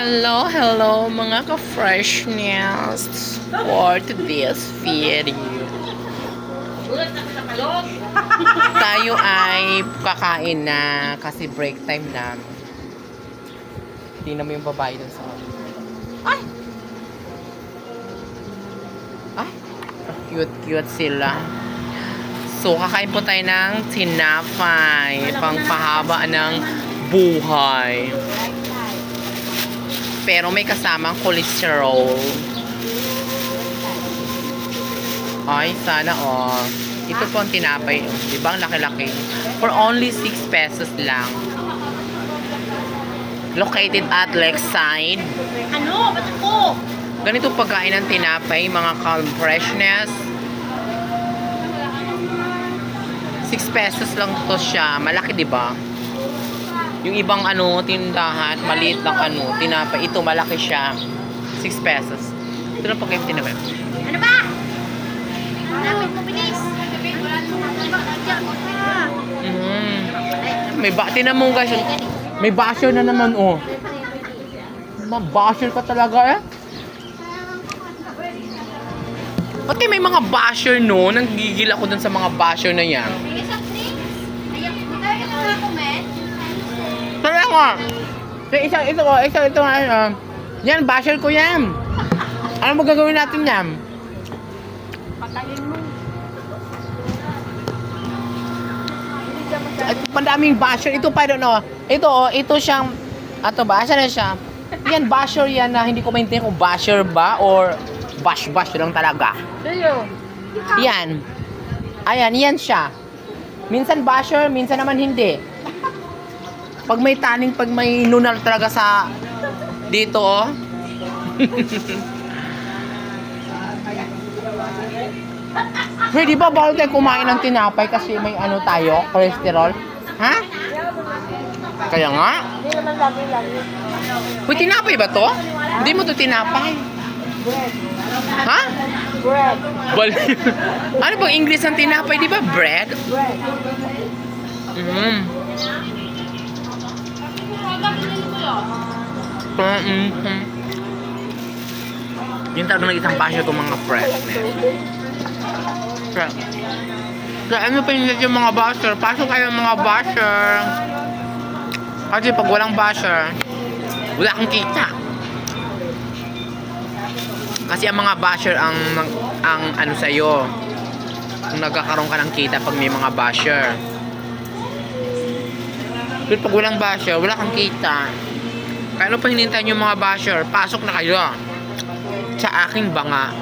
Hello, hello mga ka-freshness for today's video. Tayo ay kakain na kasi break time na. Tingnan mo yung babae dun sa... Ay! Ay! Cute-cute sila. So, kakain po tayo ng tinapay. Pangpahaba ng buhay. Pero may kasamang cholesterol. Ay, sana Ito po ang tinapay. Diba ang laki-laki? For only 6 pesos lang. Located at Lakeside. Ano? Ba't ako? Ganito pagkain ng tinapay, mga calm freshness. 6 pesos lang to siya. Malaki, diba? Yung ibang tindahan, maliit lang tinapay. Ito, malaki siya. 6 pesos. Ito na pagkain tinapay. Ano ba? Lapit mo, bilis. Tinan mo guys. May basher na naman, Basher ka talaga, Ba't kayo may mga basher, Nanggigil ako dun sa mga basher na yan. Kaya nga. Ito nga. Yan, basher ko yan. Ano mo gagawin natin yan? Patayin mo. Pandaming basher. Ito pa rin, Ito siyang, basher na siya. Yan, basher yan na hindi ko maintindihan kung basher ba or bash-bash lang talaga. Sa'yo. Yan. Ayan, yan siya. Minsan basher, minsan naman hindi. Pag may taning, pag may nunal talaga sa dito, Hey, di ba bawal tayo kumain ng tinapay kasi may tayo, cholesterol? Ha? Kaya nga. Hindi naman lagi-lagi. Uy, tinapay ba to? Hindi mo to tinapay. Bread. Ha? Bread. Ano bang English ng tinapay? Di ba bread? Bread. Yung talaga ng isang basyo itong mga freshness. Kaya ano pa yung mga basher? Pasok kayo mga basher. Kasi pag walang basher, wala kang kita. Kasi ang mga basher ang sa'yo. Kung nagkakaroon ka ng kita pag may mga basher. Pero pag walang basher, wala kang kita. Kaya ano pa hinintay yung mga basher? Pasok na kayo sa aking banga.